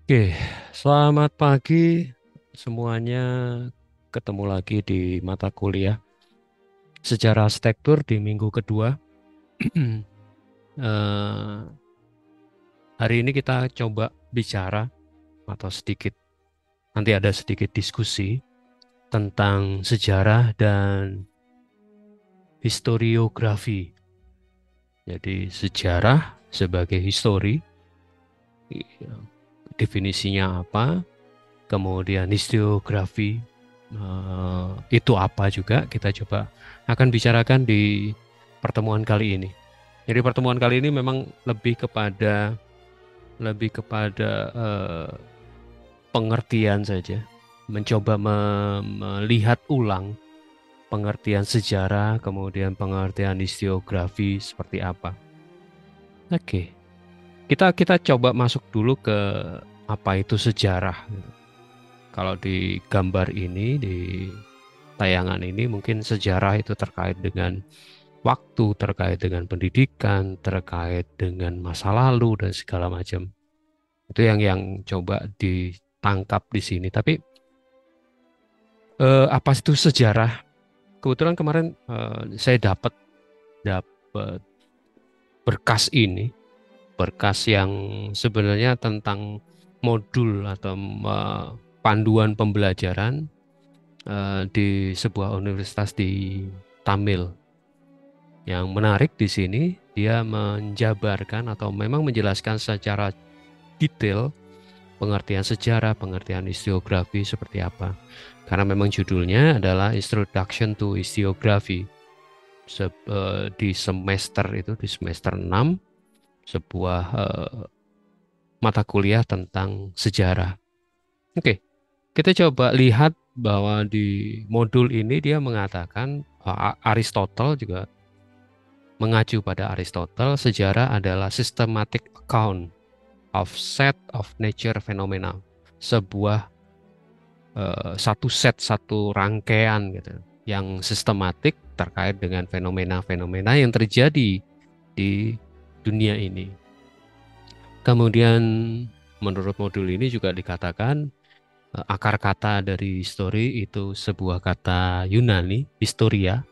Oke, selamat pagi semuanya. Ketemu lagi di mata kuliah Sejarah Arsitektur di minggu kedua. Eh, Hari ini kita coba bicara atau sedikit, nanti ada sedikit diskusi tentang sejarah dan historiografi. Jadi sejarah sebagai histori, definisinya apa, kemudian historiografi itu apa juga kita coba akan bicarakan di pertemuan kali ini. Jadi pertemuan kali ini memang lebih kepada pengertian saja, mencoba melihat ulang pengertian sejarah, kemudian pengertian historiografi seperti apa. Oke, kita coba masuk dulu ke apa itu sejarah. Kalau di gambar ini, di tayangan ini mungkin sejarah itu terkait dengan waktu, terkait dengan pendidikan, terkait dengan masa lalu dan segala macam. Itu yang coba ditangkap di sini. Tapi apa itu sejarah? Kebetulan kemarin saya dapat berkas ini, berkas yang sebenarnya tentang modul atau panduan pembelajaran di sebuah universitas di Tamil. Yang menarik di sini, dia menjabarkan atau memang menjelaskan secara detail pengertian sejarah, pengertian historiografi seperti apa. Karena memang judulnya adalah Introduction to Historiography. Di semester itu, di semester 6, sebuah mata kuliah tentang sejarah. Oke, kita coba lihat bahwa di modul ini dia mengatakan Aristotle juga mengacu pada Aristotle, sejarah adalah systematic account of set of nature phenomena, sebuah satu rangkaian gitu yang sistematik terkait dengan fenomena-fenomena yang terjadi di dunia ini. Kemudian menurut modul ini juga dikatakan akar kata dari histori itu sebuah kata Yunani, historia,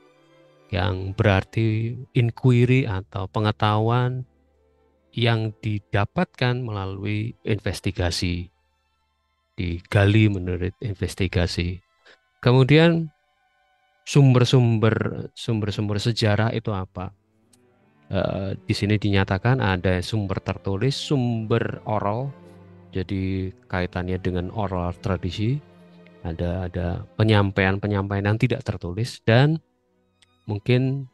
yang berarti inquiry atau pengetahuan yang didapatkan melalui investigasi, digali menurut investigasi. Kemudian sumber-sumber sejarah itu apa? Di sini dinyatakan ada sumber tertulis, sumber oral, jadi kaitannya dengan oral tradisi, ada penyampaian-penyampaian yang tidak tertulis, dan mungkin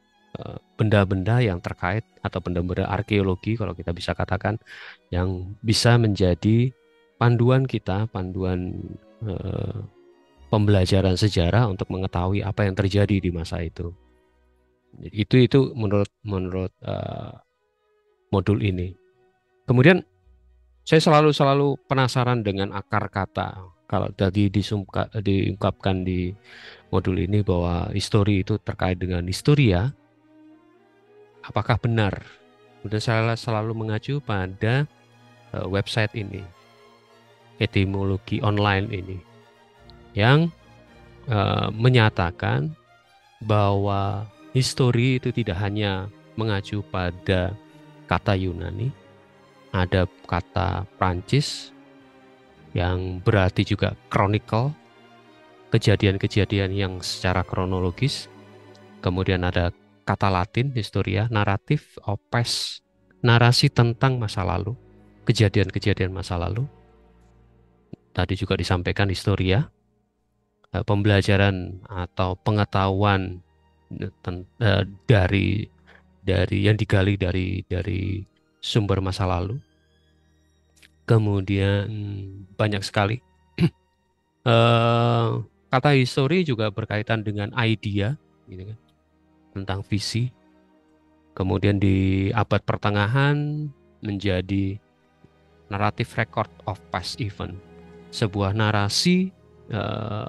benda-benda yang terkait atau benda-benda arkeologi kalau kita bisa katakan yang bisa menjadi panduan kita, panduan eh, pembelajaran sejarah untuk mengetahui apa yang terjadi di masa itu. Itu menurut menurut modul ini. Kemudian saya selalu selalu penasaran dengan akar kata. Kalau tadi diungkapkan di modul ini bahwa histori itu terkait dengan historia, apakah benar? Udah saya selalu mengacu pada website ini, etimologi online ini, yang menyatakan bahwa histori itu tidak hanya mengacu pada kata Yunani, ada kata Prancis yang berarti juga chronicle, kejadian-kejadian yang secara kronologis. Kemudian ada kata Latin, historia, naratif, opes, narasi tentang masa lalu, kejadian-kejadian masa lalu. Tadi juga disampaikan historia, pembelajaran atau pengetahuan dari yang digali dari sumber masa lalu. Kemudian banyak sekali. Eh, Kata histori juga berkaitan dengan idea, gitu kan, tentang visi. Kemudian di abad pertengahan menjadi narrative record of past event, sebuah narasi, eh,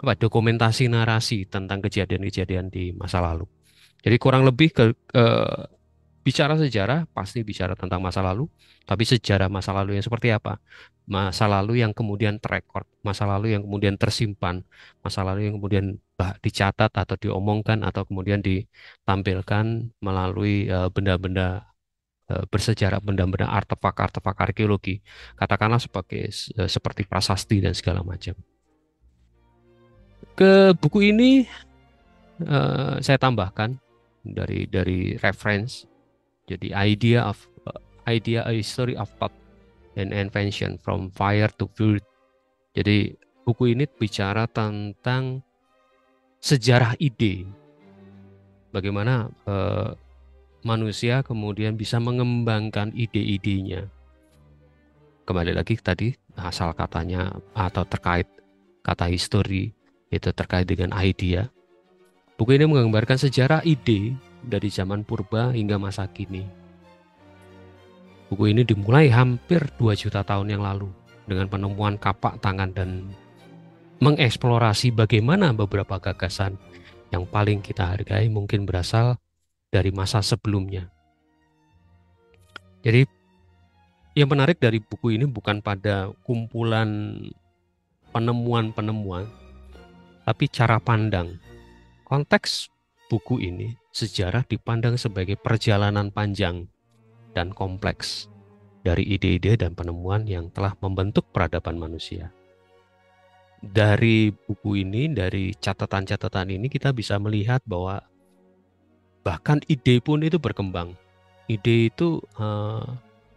dokumentasi narasi tentang kejadian-kejadian di masa lalu. Jadi kurang lebih bicara sejarah pasti bicara tentang masa lalu, tapi sejarah masa lalu yang seperti apa? Masa lalu yang kemudian terekord, masa lalu yang kemudian tersimpan, masa lalu yang kemudian dicatat atau diomongkan atau kemudian ditampilkan melalui benda-benda bersejarah, benda-benda artefak-artefak arkeologi, katakanlah seperti prasasti dan segala macam. Ke buku ini saya tambahkan dari reference, jadi idea a history of thought and invention from fire to food. Jadi buku ini bicara tentang sejarah ide, bagaimana manusia kemudian bisa mengembangkan ide-idenya. Kembali lagi tadi asal katanya atau terkait kata history itu terkait dengan idea. Buku ini menggambarkan sejarah ide dari zaman purba hingga masa kini. Buku ini dimulai hampir 2 juta tahun yang lalu dengan penemuan kapak tangan dan mengeksplorasi bagaimana beberapa gagasan yang paling kita hargai mungkin berasal dari masa sebelumnya. Jadi yang menarik dari buku ini bukan pada kumpulan penemuan-penemuan, tapi cara pandang. Konteks buku ini, sejarah dipandang sebagai perjalanan panjang dan kompleks dari ide-ide dan penemuan yang telah membentuk peradaban manusia. Dari buku ini, dari catatan-catatan ini kita bisa melihat bahwa bahkan ide pun itu berkembang. Ide itu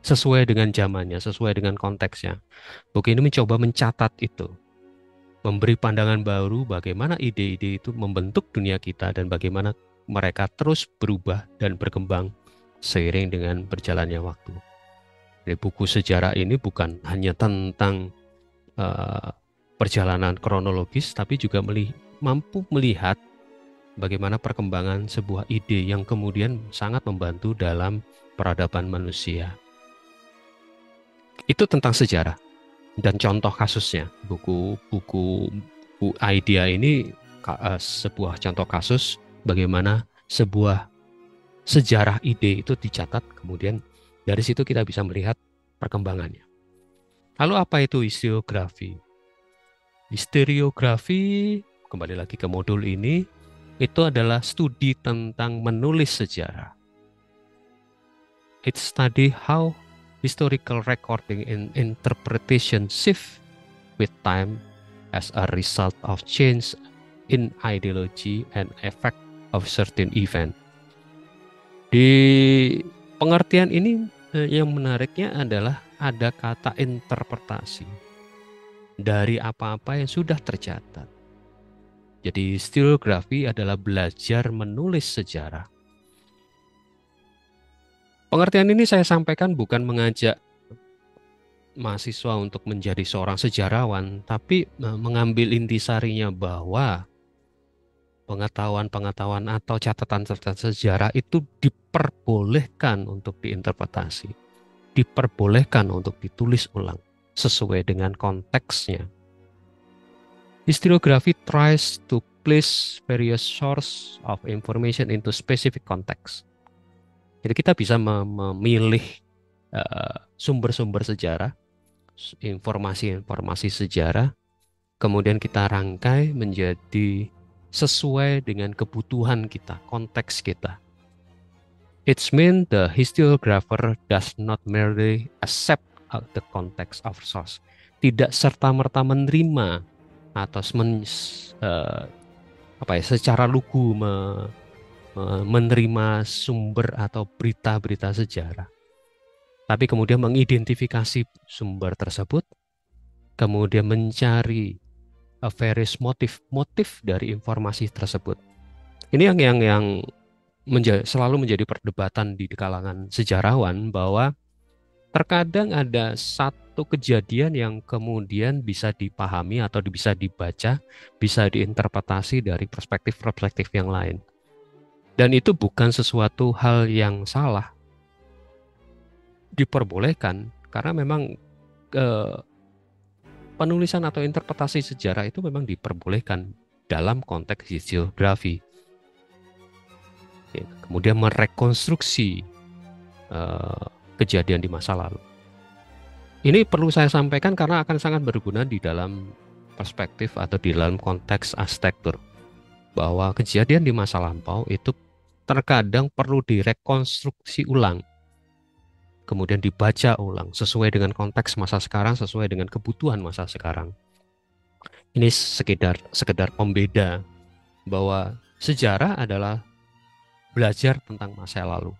sesuai dengan zamannya, sesuai dengan konteksnya. Buku ini mencoba mencatat itu, memberi pandangan baru bagaimana ide-ide itu membentuk dunia kita dan bagaimana mereka terus berubah dan berkembang seiring dengan berjalannya waktu. Jadi buku sejarah ini bukan hanya tentang perjalanan kronologis, tapi juga mampu melihat bagaimana perkembangan sebuah ide yang kemudian sangat membantu dalam peradaban manusia. Itu tentang sejarah dan contoh kasusnya. Buku idea ini sebuah contoh kasus bagaimana sebuah sejarah ide itu dicatat, kemudian dari situ kita bisa melihat perkembangannya. Lalu apa itu historiografi? Historiografi, kembali lagi ke modul ini, itu adalah studi tentang menulis sejarah. It study how historical recording and interpretation shift with time as a result of change in ideology and effect of certain event. Di pengertian ini yang menariknya adalah ada kata interpretasi dari apa-apa yang sudah tercatat. Jadi historiografi adalah belajar menulis sejarah. Pengertian ini saya sampaikan bukan mengajak mahasiswa untuk menjadi seorang sejarawan, tapi mengambil intisarinya bahwa pengetahuan-pengetahuan atau catatan-catatan sejarah itu diperbolehkan untuk diinterpretasi, diperbolehkan untuk ditulis ulang sesuai dengan konteksnya. Historiography tries to place various source of information into specific context. Jadi kita bisa memilih sumber-sumber sejarah, informasi-informasi sejarah, kemudian kita rangkai menjadi sesuai dengan kebutuhan kita, konteks kita. It means the historiographer does not merely accept the context of source, tidak serta-merta menerima atau secara lugu menerima sumber atau berita-berita sejarah, tapi kemudian mengidentifikasi sumber tersebut, kemudian mencari various motif dari informasi tersebut. Ini yang selalu menjadi perdebatan di kalangan sejarawan, bahwa terkadang ada satu kejadian yang kemudian bisa dipahami atau bisa dibaca, bisa diinterpretasi dari perspektif-perspektif yang lain. Dan itu bukan sesuatu hal yang salah, diperbolehkan, karena memang penulisan atau interpretasi sejarah itu memang diperbolehkan dalam konteks historiografi. Kemudian merekonstruksi eh, kejadian di masa lalu. Ini perlu saya sampaikan karena akan sangat berguna di dalam perspektif atau di dalam konteks arsitektur, bahwa kejadian di masa lampau itu terkadang perlu direkonstruksi ulang, kemudian dibaca ulang sesuai dengan konteks masa sekarang, sesuai dengan kebutuhan masa sekarang. Ini sekedar pembeda bahwa sejarah adalah belajar tentang masa lalu,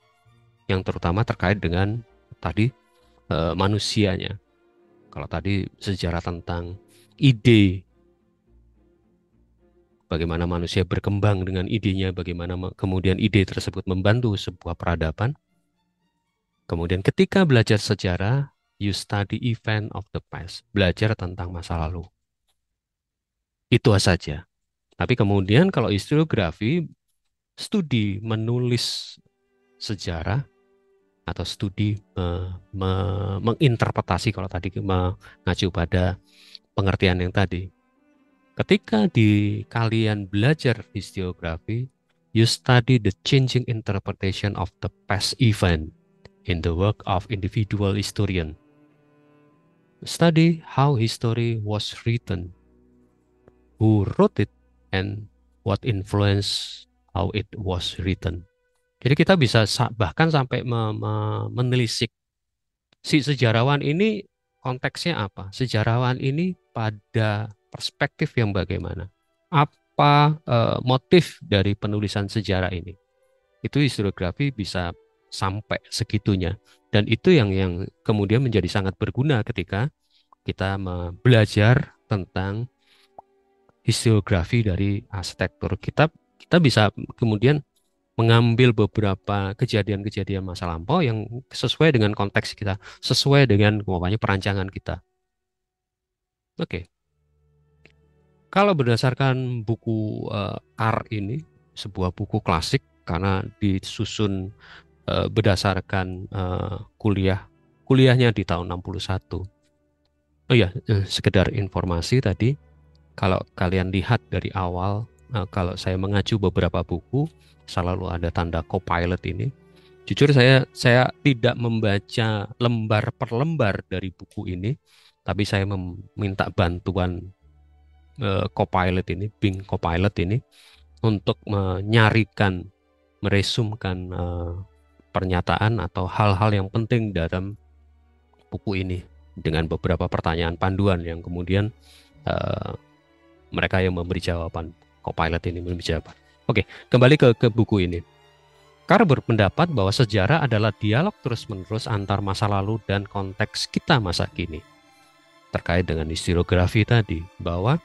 yang terutama terkait dengan tadi manusianya. Kalau tadi sejarah tentang ide, bagaimana manusia berkembang dengan idenya, bagaimana kemudian ide tersebut membantu sebuah peradaban. Kemudian ketika belajar sejarah, you study event of the past, belajar tentang masa lalu. Itu saja. Tapi kemudian kalau historiografi, studi menulis sejarah atau studi menginterpretasi, kalau tadi mengacu pada pengertian yang tadi. Ketika di kalian belajar historiografi, you study the changing interpretation of the past event in the work of individual historian. Study how history was written, who wrote it, and what influence how it was written. Jadi kita bisa bahkan sampai menelisik si sejarawan ini konteksnya apa? Sejarawan ini pada perspektif yang bagaimana? Apa motif dari penulisan sejarah ini? Itu historiografi bisa sampai segitunya. Dan itu yang kemudian menjadi sangat berguna ketika kita belajar tentang historiografi dari arsitektur. Kita bisa kemudian mengambil beberapa kejadian-kejadian masa lampau yang sesuai dengan konteks kita, sesuai dengan perancangan kita. Oke. Kalau berdasarkan buku Carr ini, sebuah buku klasik karena disusun berdasarkan kuliahnya di tahun 61. Oh iya, sekedar informasi tadi, kalau kalian lihat dari awal, kalau saya mengacu beberapa buku, selalu ada tanda copilot ini. Jujur saya tidak membaca lembar per lembar dari buku ini, tapi saya meminta bantuan Copilot ini, Bing Copilot ini, untuk menyarikan, meresumkan pernyataan atau hal-hal yang penting dalam buku ini dengan beberapa pertanyaan panduan yang kemudian mereka yang memberi jawaban, Copilot ini memberi jawaban. Oke, kembali ke buku ini. Carr berpendapat bahwa sejarah adalah dialog terus-menerus antar masa lalu dan konteks kita masa kini. Terkait dengan historiografi tadi, bahwa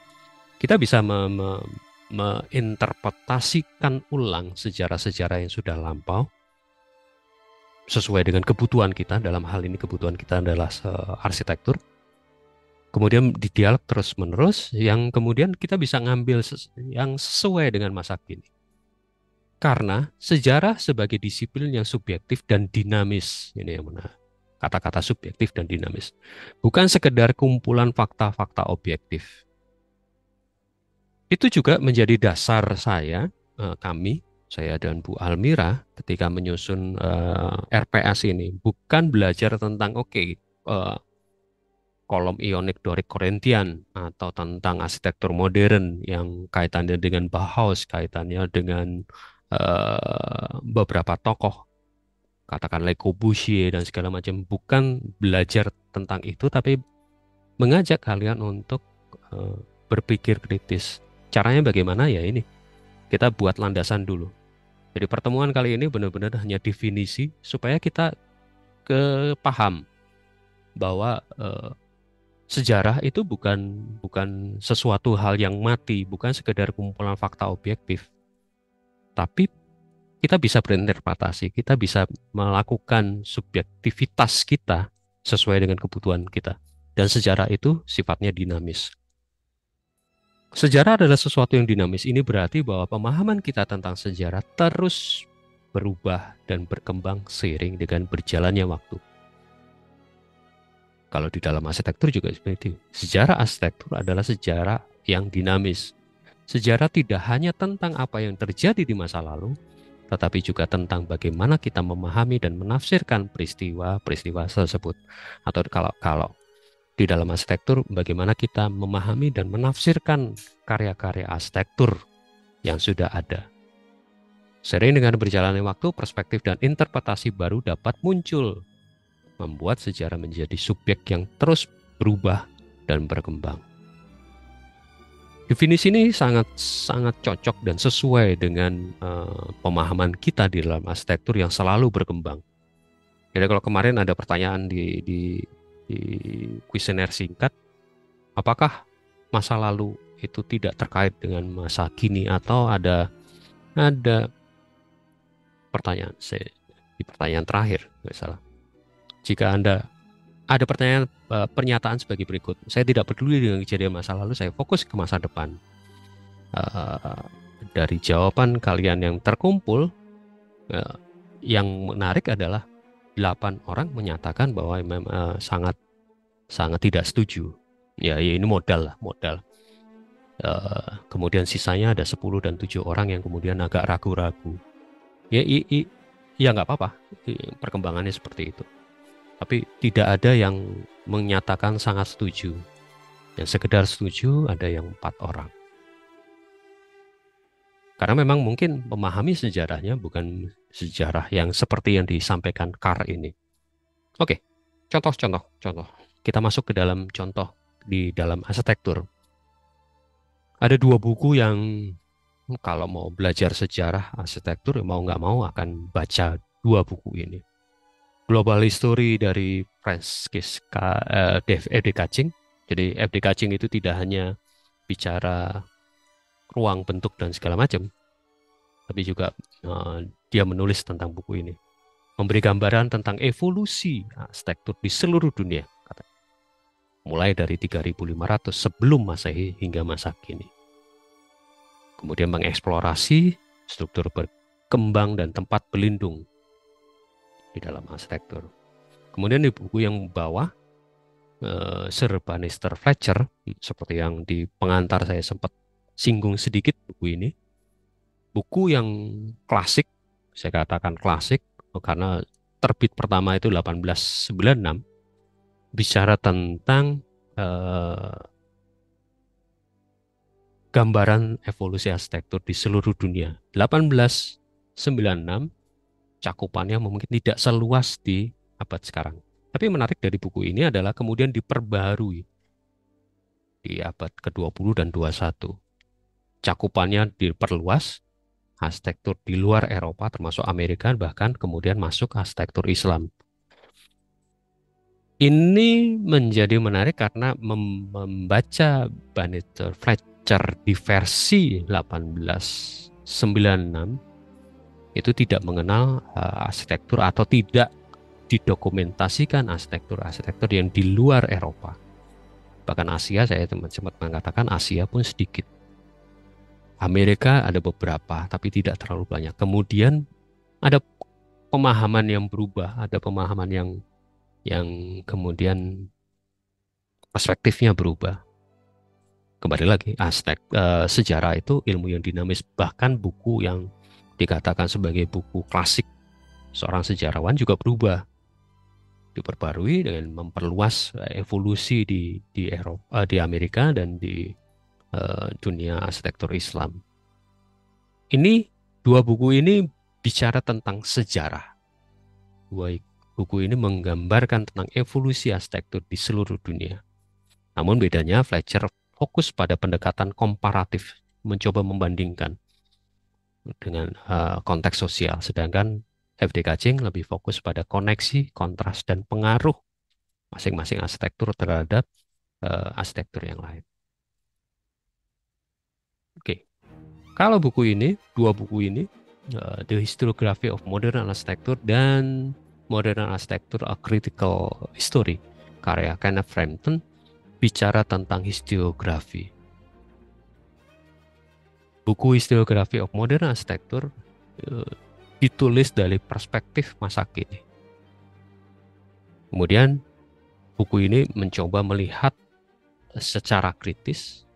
kita bisa menginterpretasikan ulang sejarah-sejarah yang sudah lampau sesuai dengan kebutuhan kita. Dalam hal ini kebutuhan kita adalah arsitektur. Kemudian di dialog terus-menerus yang kemudian kita bisa ngambil yang sesuai dengan masa kini. Karena sejarah sebagai disiplin yang subjektif dan dinamis, ini yang benar. Kata-kata subjektif dan dinamis. Bukan sekedar kumpulan fakta-fakta objektif. Itu juga menjadi dasar saya dan Bu Almira ketika menyusun RPS ini. Bukan belajar tentang kolom ionik Dorik Korintian atau tentang arsitektur modern yang kaitannya dengan Bauhaus, kaitannya dengan beberapa tokoh, katakan Le Corbusier dan segala macam. Bukan belajar tentang itu, tapi mengajak kalian untuk berpikir kritis. Caranya bagaimana ya ini? Kita buat landasan dulu. Jadi pertemuan kali ini benar-benar hanya definisi supaya kita paham bahwa sejarah itu bukan sesuatu hal yang mati, bukan sekedar kumpulan fakta objektif. Tapi kita bisa berinterpretasi, kita bisa melakukan subjektivitas kita sesuai dengan kebutuhan kita. Dan sejarah itu sifatnya dinamis. Sejarah adalah sesuatu yang dinamis. Ini berarti bahwa pemahaman kita tentang sejarah terus berubah dan berkembang seiring dengan berjalannya waktu. Kalau di dalam arsitektur juga seperti itu. Sejarah arsitektur adalah sejarah yang dinamis. Sejarah tidak hanya tentang apa yang terjadi di masa lalu, tetapi juga tentang bagaimana kita memahami dan menafsirkan peristiwa-peristiwa tersebut. Atau kalau di dalam arsitektur, bagaimana kita memahami dan menafsirkan karya-karya arsitektur yang sudah ada. Sering dengan berjalannya waktu, perspektif dan interpretasi baru dapat muncul, membuat sejarah menjadi subjek yang terus berubah dan berkembang. Definisi ini sangat cocok dan sesuai dengan pemahaman kita di dalam arsitektur yang selalu berkembang. Jadi kalau kemarin ada pertanyaan di kuesioner singkat, apakah masa lalu itu tidak terkait dengan masa kini, atau ada pertanyaan di pertanyaan terakhir, nggak salah. Jika Anda ada pertanyaan pernyataan sebagai berikut, saya tidak peduli dengan kejadian masa lalu, saya fokus ke masa depan. Dari jawaban kalian yang terkumpul, yang menarik adalah 8 orang menyatakan bahwa sangat tidak setuju. Ya ini modal lah, modal. Kemudian sisanya ada 10 dan 7 orang yang kemudian agak ragu-ragu. Ya nggak apa-apa, perkembangannya seperti itu. Tapi tidak ada yang menyatakan sangat setuju. Yang sekedar setuju ada yang 4 orang. Karena memang mungkin memahami sejarahnya bukan sejarah yang seperti yang disampaikan Carr ini. Oke, contoh. Kita masuk ke dalam contoh di dalam arsitektur. Ada 2 buku yang kalau mau belajar sejarah arsitektur, mau nggak mau akan baca 2 buku ini. Global History dari F.D. Kaching. Jadi F.D. Kaching itu tidak hanya bicara ruang, bentuk, dan segala macam, tapi juga dia menulis tentang buku ini. Memberi gambaran tentang evolusi arsitektur di seluruh dunia. Mulai dari 3500 sebelum Masehi hingga masa kini. Kemudian mengeksplorasi struktur berkembang dan tempat berlindung di dalam arsitektur. Kemudian di buku yang bawah, Sir Bannister Fletcher, seperti yang di pengantar saya sempat singgung sedikit buku ini. Buku yang klasik, saya katakan klasik, karena terbit pertama itu 1896, bicara tentang gambaran evolusi arsitektur di seluruh dunia. 1896, cakupannya mungkin tidak seluas di abad sekarang. Tapi menarik dari buku ini adalah kemudian diperbaharui di abad ke-20 dan 21. Cakupannya diperluas, arsitektur di luar Eropa termasuk Amerika, bahkan kemudian masuk arsitektur Islam. Ini menjadi menarik karena membaca Bannister Fletcher di versi 1896 itu tidak mengenal arsitektur atau tidak didokumentasikan arsitektur yang di luar Eropa. Bahkan Asia, saya sempat mengatakan Asia pun sedikit. Amerika ada beberapa, tapi tidak terlalu banyak. Kemudian ada pemahaman yang berubah, ada pemahaman yang kemudian perspektifnya berubah. Kembali lagi, sejarah itu ilmu yang dinamis. Bahkan buku yang dikatakan sebagai buku klasik seorang sejarawan juga berubah, diperbarui dengan memperluas evolusi di Eropa, di Amerika, dan di dunia arsitektur Islam. Ini 2 buku ini bicara tentang sejarah. 2 buku ini menggambarkan tentang evolusi arsitektur di seluruh dunia. Namun bedanya Fletcher fokus pada pendekatan komparatif, mencoba membandingkan dengan konteks sosial, sedangkan F.D. Kaching lebih fokus pada koneksi, kontras, dan pengaruh masing-masing arsitektur terhadap arsitektur yang lain. Oke, kalau buku ini, 2 buku ini, The Historiography of Modern Architecture dan Modern Architecture: A Critical History, karya Kenneth Frampton, bicara tentang historiografi. Buku Historiography of Modern Architecture ditulis dari perspektif masa kini. Kemudian buku ini mencoba melihat secara kritis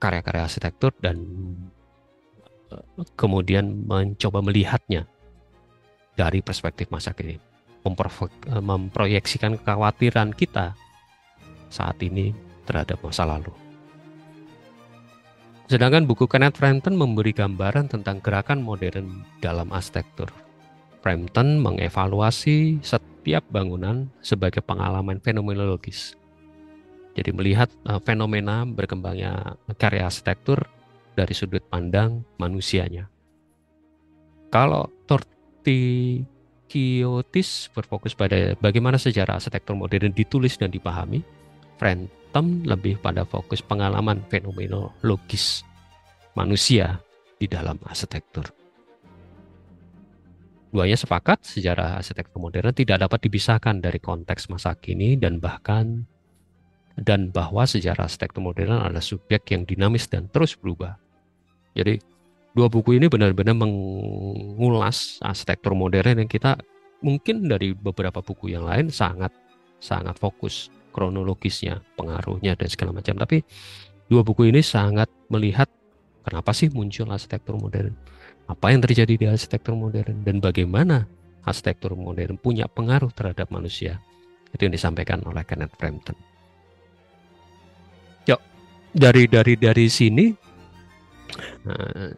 karya-karya arsitektur dan kemudian mencoba melihatnya dari perspektif masa kini, memproyeksikan kekhawatiran kita saat ini terhadap masa lalu. Sedangkan buku Kenneth Frampton memberi gambaran tentang gerakan modern dalam arsitektur. Frampton mengevaluasi setiap bangunan sebagai pengalaman fenomenologis. Jadi melihat fenomena berkembangnya karya arsitektur dari sudut pandang manusianya. Kalau Tortikiotis berfokus pada bagaimana sejarah arsitektur modern ditulis dan dipahami, Frampton lebih pada fokus pengalaman fenomenologis manusia di dalam arsitektur. Duanya sepakat sejarah arsitektur modern tidak dapat dipisahkan dari konteks masa kini dan bahwa sejarah arsitektur modern adalah subjek yang dinamis dan terus berubah. Jadi dua buku ini benar-benar mengulas arsitektur modern yang kita mungkin dari beberapa buku yang lain sangat fokus kronologisnya, pengaruhnya dan segala macam. Tapi dua buku ini sangat melihat kenapa sih muncul arsitektur modern, apa yang terjadi di arsitektur modern, dan bagaimana arsitektur modern punya pengaruh terhadap manusia. Itu yang disampaikan oleh Kenneth Frampton. Yuk, dari sini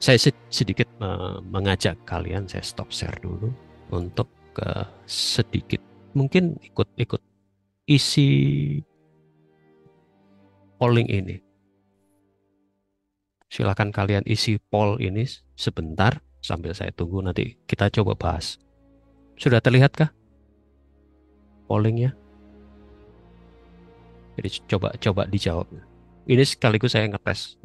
saya sedikit mengajak kalian, saya stop share dulu untuk sedikit mungkin ikut isi polling ini. Silakan kalian isi poll ini sebentar sambil saya tunggu, nanti kita coba bahas. Sudah terlihatkah pollingnya? Jadi coba dijawab. Ini sekaligus saya ngetes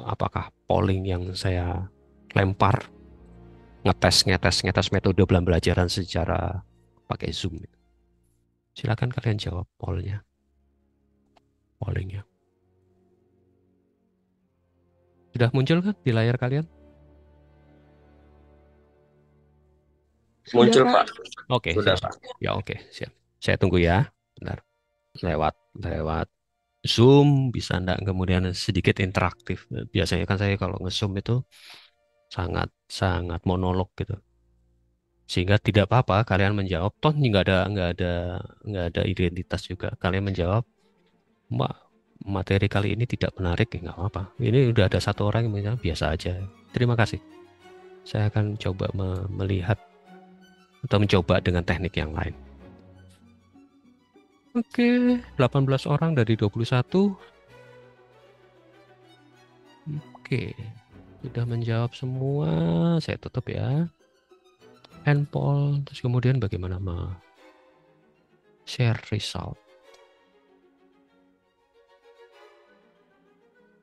apakah polling yang saya lempar ngetes metode pembelajaran secara pakai Zoom. Silakan kalian jawab pollingnya. Sudah muncul kan di layar kalian? Muncul, Pak. Oke, Sudah, siap. Pak. Ya, oke, siap. Saya tunggu ya. Bentar. Lewat Zoom bisa enggak kemudian sedikit interaktif. Biasanya kan saya kalau nge-Zoom itu sangat monolog gitu. Sehingga tidak apa-apa kalian menjawab, toh nggak ada identitas juga. Kalian menjawab, Mbak, materi kali ini tidak menarik, ya nggak apa-apa. Ini udah ada satu orang yang menjawab biasa aja. Terima kasih. Saya akan coba melihat atau mencoba dengan teknik yang lain. Oke, 18 orang dari 21. Oke, sudah menjawab semua. Saya tutup ya. End poll, terus kemudian bagaimana share result.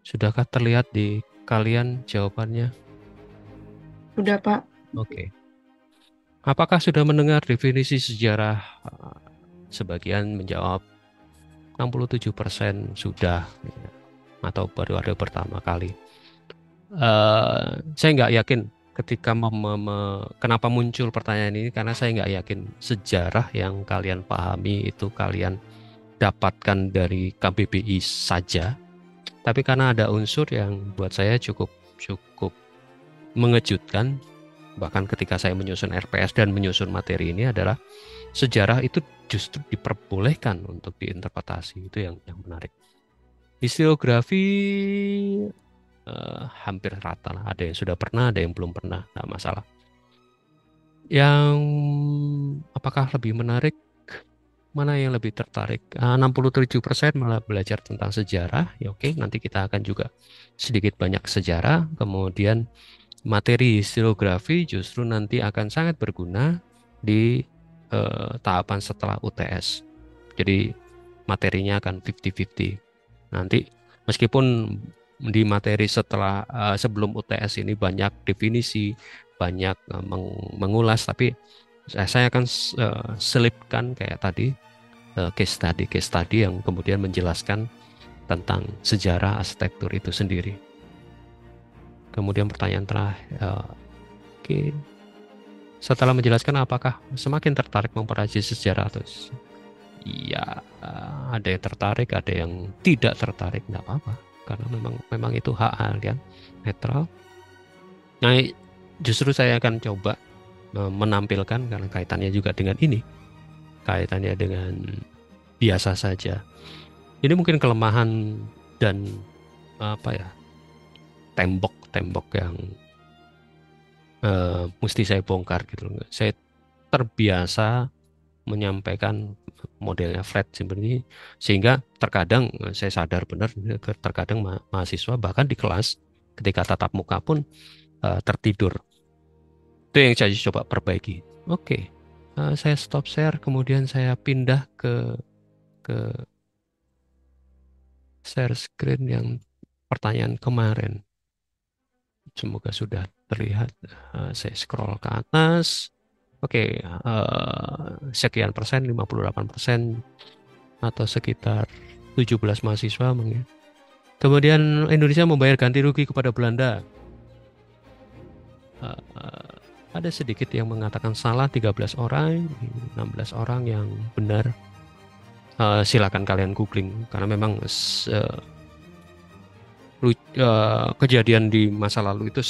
Sudahkah terlihat di kalian jawabannya? Sudah, Pak. Oke. Apakah sudah mendengar definisi sejarah? Sebagian menjawab 67% sudah, atau baru ada pertama kali. Saya nggak yakin ketika kenapa muncul pertanyaan ini, karena saya nggak yakin sejarah yang kalian pahami itu kalian dapatkan dari KBBI saja, tapi karena ada unsur yang buat saya cukup mengejutkan, bahkan ketika saya menyusun RPS dan menyusun materi ini, adalah sejarah itu justru diperbolehkan untuk diinterpretasi. Itu yang menarik. Historiografi hampir rata lah. Ada yang sudah pernah, ada yang belum pernah, nggak masalah. Yang apakah lebih menarik? Mana yang lebih tertarik? 67% malah belajar tentang sejarah. Ya oke, nanti kita akan juga sedikit banyak sejarah. Kemudian materi historiografi justru nanti akan sangat berguna di tahapan setelah UTS. Jadi materinya akan 50-50. Nanti meskipun di materi setelah sebelum UTS ini banyak definisi, banyak mengulas, tapi saya akan selipkan kayak tadi case study yang kemudian menjelaskan tentang sejarah arsitektur itu sendiri. Kemudian pertanyaan terakhir, oke. Setelah menjelaskan, apakah semakin tertarik mempelajari sejarah atau iya, ada yang tertarik, ada yang tidak tertarik, nggak apa-apa, karena memang itu hak kalian, netral. Nah, justru saya akan coba menampilkan karena kaitannya juga dengan ini, kaitannya dengan biasa saja. Ini mungkin kelemahan dan apa ya, tembok-tembok yang mesti saya bongkar gitu loh. Saya terbiasa menyampaikan modelnya flat seperti ini, sehingga terkadang saya sadar benar, terkadang mahasiswa bahkan di kelas ketika tatap muka pun tertidur. Itu yang saya coba perbaiki. Oke, saya stop share, kemudian saya pindah ke share screen yang pertanyaan kemarin. Semoga sudah terlihat. Saya scroll ke atas. Oke, sekian persen, 58% atau sekitar 17 mahasiswa mungkin. Kemudian Indonesia membayar ganti rugi kepada Belanda. Ada sedikit yang mengatakan salah, 13 orang, 16 orang yang benar. Silakan kalian googling karena memang kejadian di masa lalu itu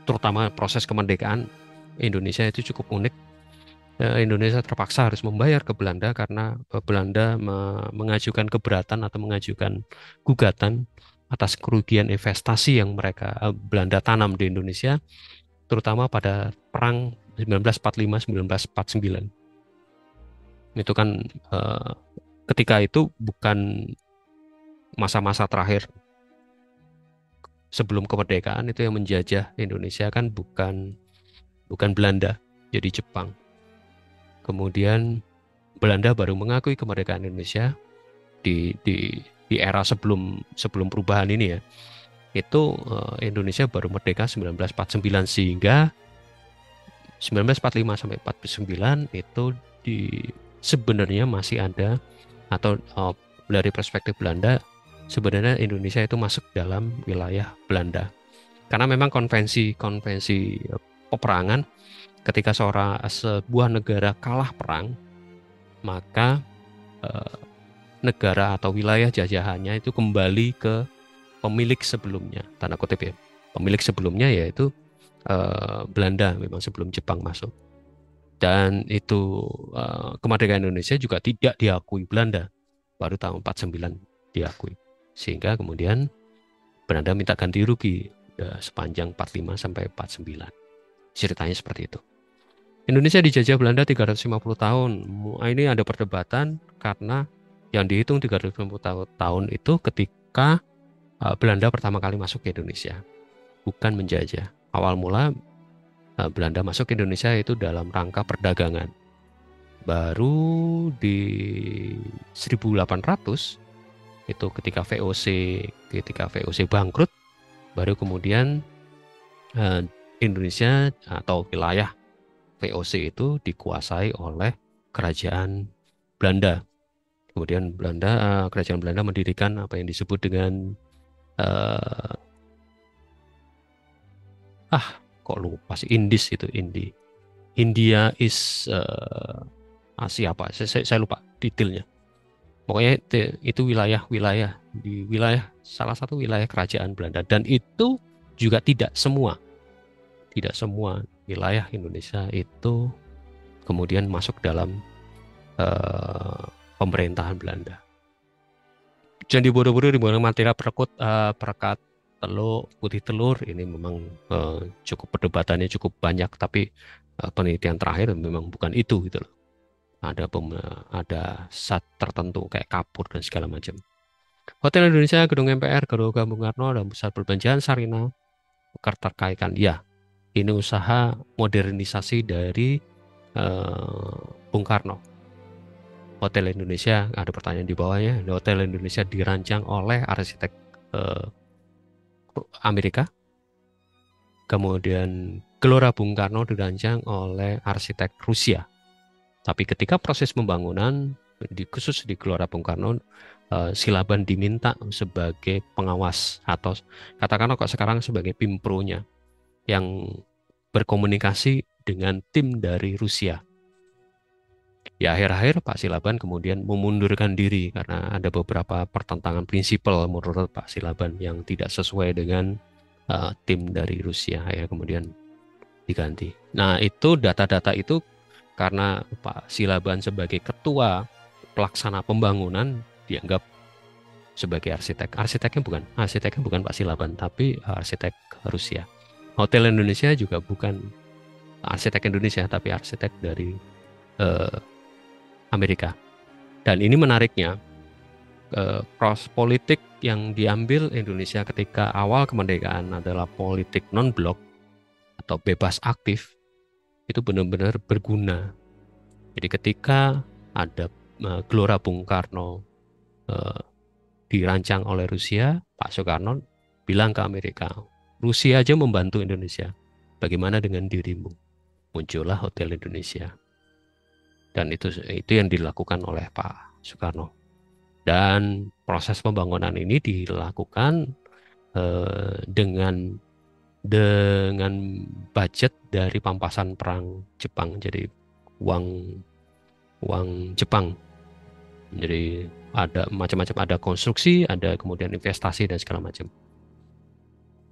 terutama proses kemerdekaan Indonesia itu cukup unik. Indonesia terpaksa harus membayar ke Belanda karena Belanda mengajukan keberatan atau mengajukan gugatan atas kerugian investasi yang Belanda tanam di Indonesia, terutama pada perang 1945-1949. Itu kan ketika itu bukan masa-masa terakhir sebelum kemerdekaan, itu yang menjajah Indonesia kan bukan Belanda, jadi Jepang. Kemudian Belanda baru mengakui kemerdekaan Indonesia di era sebelum perubahan ini ya. Itu Indonesia baru merdeka 1949, sehingga 1945 sampai 49 itu sebenarnya masih ada, atau dari perspektif Belanda sebenarnya Indonesia itu masuk dalam wilayah Belanda. Karena memang konvensi peperangan, ketika sebuah negara kalah perang, maka negara atau wilayah jajahannya itu kembali ke pemilik sebelumnya, tanda kutip ya. Pemilik sebelumnya yaitu Belanda, memang sebelum Jepang masuk. Dan itu kemerdekaan Indonesia juga tidak diakui Belanda, baru tahun 49 diakui. Sehingga kemudian Belanda minta ganti rugi sepanjang 45 sampai 49. Ceritanya seperti itu. Indonesia dijajah Belanda 350 tahun. Ini ada perdebatan karena yang dihitung 350 tahun itu ketika Belanda pertama kali masuk ke Indonesia, bukan menjajah. Awal mula Belanda masuk ke Indonesia itu dalam rangka perdagangan. Baru di 1800 itu ketika VOC bangkrut, baru kemudian Indonesia atau wilayah VOC itu dikuasai oleh kerajaan Belanda. Kemudian kerajaan Belanda mendirikan apa yang disebut dengan kok lupa sih, Indis itu, India is Asia apa? Saya lupa detailnya. Pokoknya itu wilayah salah satu wilayah kerajaan Belanda, dan itu juga tidak semua wilayah Indonesia itu kemudian masuk dalam pemerintahan Belanda. Jadi bodoh-bodoh di mana material perekat telur, putih telur, ini memang cukup perdebatannya cukup banyak, tapi penelitian terakhir memang bukan itu gitu loh. Ada zat tertentu kayak kapur dan segala macam. Hotel Indonesia, Gedung MPR, Gelora Bung Karno, dan Pusat Perbelanjaan Sarina terkaitkan. Ya, ini usaha modernisasi dari Bung Karno. Hotel Indonesia, ada pertanyaan di bawahnya. Hotel Indonesia dirancang oleh arsitek Amerika. Kemudian Gelora Bung Karno dirancang oleh arsitek Rusia. Tapi ketika proses pembangunan, khusus di Gelora Bung Karno, Silaban diminta sebagai pengawas, atau katakanlah kok sekarang sebagai pimpronya, yang berkomunikasi dengan tim dari Rusia. Ya, akhir-akhir Pak Silaban kemudian memundurkan diri karena ada beberapa pertentangan prinsipal menurut Pak Silaban yang tidak sesuai dengan tim dari Rusia ya kemudian diganti. Nah, itu data-data itu karena Pak Silaban sebagai ketua pelaksana pembangunan dianggap sebagai arsitek. Arsiteknya bukan Pak Silaban, tapi arsitek Rusia. Hotel Indonesia juga bukan arsitek Indonesia, tapi arsitek dari eh, Amerika. Dan ini menariknya, cross politik yang diambil Indonesia ketika awal kemerdekaan adalah politik non-blok atau bebas aktif, itu benar-benar berguna. Jadi ketika ada Gelora Bung Karno eh, dirancang oleh Rusia, Pak Soekarno bilang ke Amerika, Rusia aja membantu Indonesia, bagaimana dengan dirimu? Muncullah Hotel Indonesia. Dan itu yang dilakukan oleh Pak Soekarno. Dan proses pembangunan ini dilakukan dengan budget dari pampasan perang Jepang. Jadi uang uang Jepang. Jadi ada macam-macam, ada konstruksi, ada kemudian investasi dan segala macam.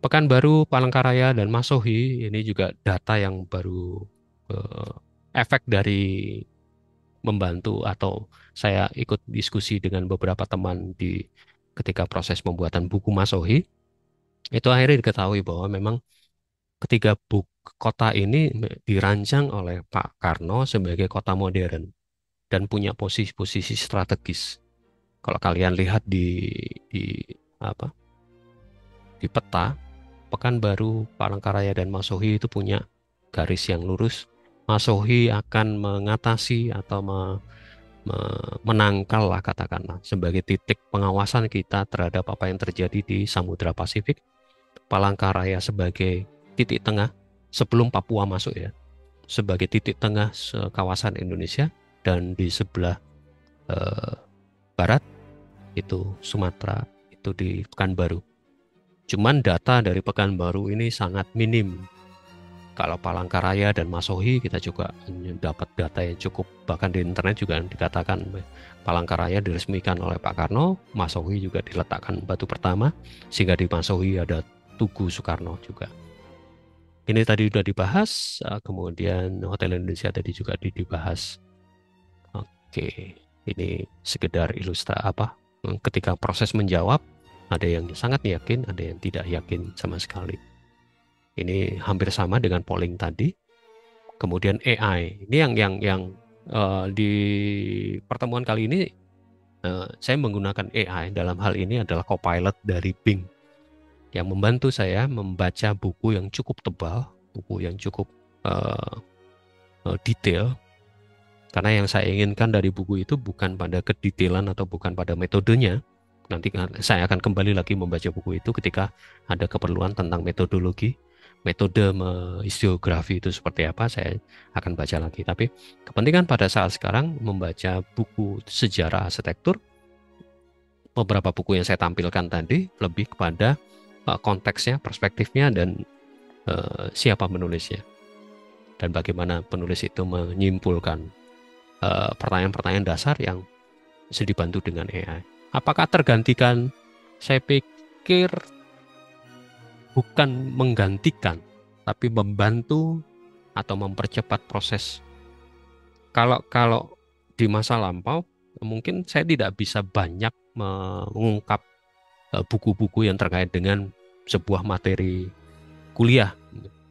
Pekanbaru, Palangkaraya, dan Masohi ini juga data yang baru eh, efek dari membantu atau saya ikut diskusi dengan beberapa teman di ketika proses pembuatan buku Masohi, itu akhirnya diketahui bahwa memang ketiga kota ini dirancang oleh Pak Karno sebagai kota modern dan punya posisi-posisi strategis. Kalau kalian lihat di apa di peta, Pekanbaru, Palangkaraya, dan Masohi itu punya garis yang lurus. Masohi akan mengatasi atau menangkal lah katakanlah sebagai titik pengawasan kita terhadap apa yang terjadi di Samudra Pasifik. Palangkaraya sebagai titik tengah sebelum Papua masuk ya, sebagai titik tengah kawasan Indonesia, dan di sebelah eh, barat itu Sumatera, itu di Pekanbaru. Cuman data dari Pekanbaru ini sangat minim. Kalau Palangkaraya dan Masohi kita juga dapat data yang cukup, bahkan di internet juga dikatakan Palangkaraya diresmikan oleh Pak Karno, Masohi juga diletakkan batu pertama, sehingga di Masohi ada Tugu Soekarno juga. Ini tadi sudah dibahas, kemudian Hotel Indonesia tadi juga dibahas. Oke, ini sekedar ketika proses menjawab, ada yang sangat yakin, ada yang tidak yakin sama sekali. Ini hampir sama dengan polling tadi. Kemudian AI, ini yang di pertemuan kali ini saya menggunakan AI dalam hal ini adalah Copilot dari Bing yang membantu saya membaca buku yang cukup tebal, buku yang cukup detail. Karena yang saya inginkan dari buku itu bukan pada kedetailan atau bukan pada metodenya. Nanti saya akan kembali lagi membaca buku itu ketika ada keperluan tentang metodologi, metode historiografi itu seperti apa, saya akan baca lagi. Tapi kepentingan pada saat sekarang membaca buku sejarah arsitektur, beberapa buku yang saya tampilkan tadi lebih kepada konteksnya, perspektifnya, dan siapa penulisnya. Dan bagaimana penulis itu menyimpulkan pertanyaan-pertanyaan dasar yang bisa dibantu dengan AI. Apakah tergantikan? Saya pikir bukan menggantikan, tapi membantu atau mempercepat proses. Kalau di masa lampau, mungkin saya tidak bisa banyak mengungkap buku-buku yang terkait dengan sebuah materi kuliah,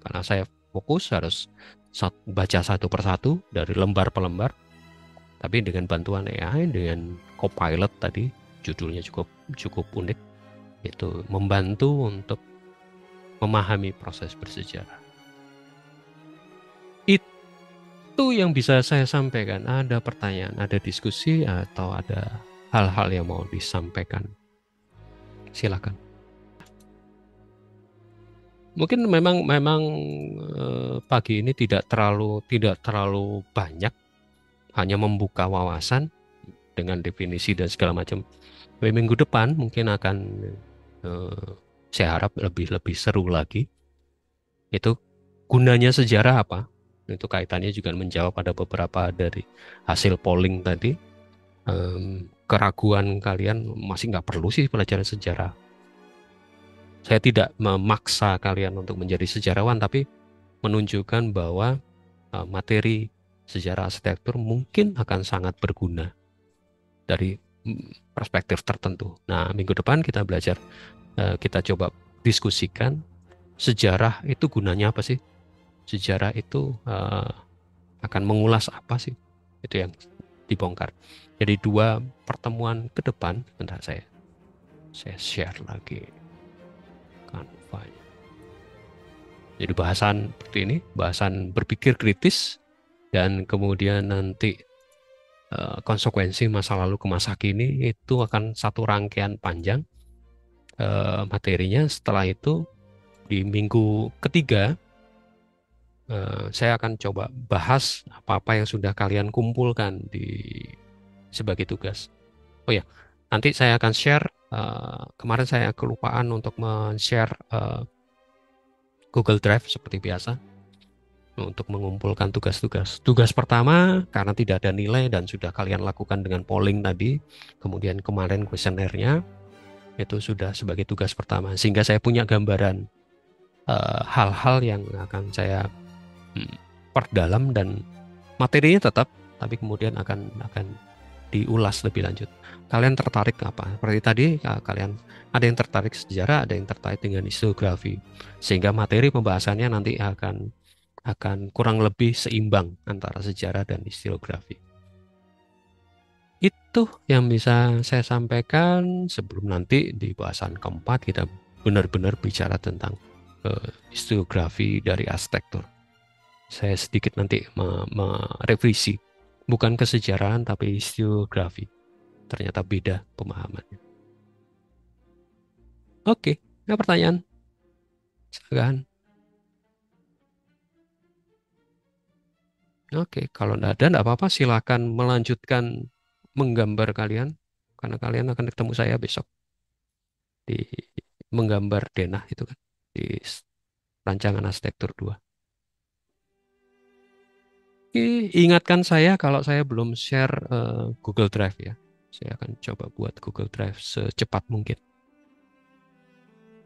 karena saya fokus harus baca satu persatu dari lembar per lembar. Tapi dengan bantuan AI, dengan Copilot tadi, judulnya cukup unik, itu membantu untuk memahami proses bersejarah. Itu yang bisa saya sampaikan. Ada pertanyaan, ada diskusi, atau ada hal-hal yang mau disampaikan? Silakan. Mungkin memang pagi ini tidak terlalu banyak, hanya membuka wawasan dengan definisi dan segala macam. Minggu depan mungkin akan saya harap lebih seru lagi. Itu gunanya sejarah apa? Itu kaitannya juga menjawab pada beberapa dari hasil polling tadi. Keraguan kalian masih nggak perlu sih pelajaran sejarah. Saya tidak memaksa kalian untuk menjadi sejarawan, tapi menunjukkan bahwa materi sejarah arsitektur mungkin akan sangat berguna dari perspektif tertentu. Nah, minggu depan kita belajar, kita coba diskusikan sejarah itu gunanya apa sih? Sejarah itu akan mengulas apa sih? Itu yang dibongkar. Jadi dua pertemuan ke depan, bentar saya share lagi Canva. Jadi bahasan seperti ini, bahasan berpikir kritis, dan kemudian nanti konsekuensi masa lalu ke masa kini itu akan satu rangkaian panjang materinya. Setelah itu di minggu ketiga saya akan coba bahas apa-apa yang sudah kalian kumpulkan sebagai tugas. Oh ya, nanti saya akan share. Kemarin saya kelupaan untuk men-share Google Drive seperti biasa untuk mengumpulkan tugas-tugas. Tugas pertama, karena tidak ada nilai dan sudah kalian lakukan dengan polling tadi, kemudian kemarin kuesionernya, itu sudah sebagai tugas pertama. Sehingga saya punya gambaran hal-hal yang akan saya perdalam, dan materinya tetap, tapi kemudian akan diulas lebih lanjut. Kalian tertarik apa? Seperti tadi, kalian ada yang tertarik sejarah, ada yang tertarik dengan historiografi, sehingga materi pembahasannya nanti akan kurang lebih seimbang antara sejarah dan historiografi. Itu yang bisa saya sampaikan sebelum nanti di bahasan keempat kita benar-benar bicara tentang historiografi dari arsitektur. Saya sedikit nanti merevisi, bukan kesejarahan tapi historiografi. Ternyata beda pemahamannya. Oke, ada pertanyaan? Silakan. Oke, kalau tidak ada, tidak apa-apa. Silakan melanjutkan menggambar kalian, karena kalian akan ketemu saya besok di menggambar denah itu kan, di rancangan arsitektur 2. Oke, ingatkan saya kalau saya belum share Google Drive ya. Saya akan coba buat Google Drive secepat mungkin.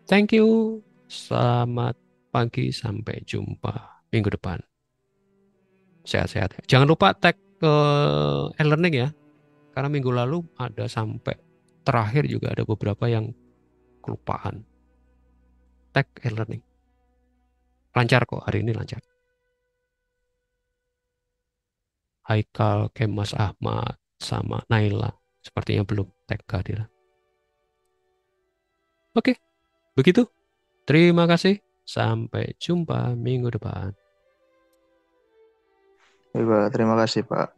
Thank you. Selamat pagi, sampai jumpa minggu depan. Sehat-sehat. Jangan lupa tag ke e-learning ya. Karena minggu lalu ada sampai terakhir juga ada beberapa yang kelupaan. Tag e-learning. Lancar kok, hari ini lancar. Haikal, Kemas Ahmad, sama Naila. Sepertinya belum tag kehadiran. Oke, begitu. Terima kasih. Sampai jumpa minggu depan. Baik, Pak. Terima kasih, Pak.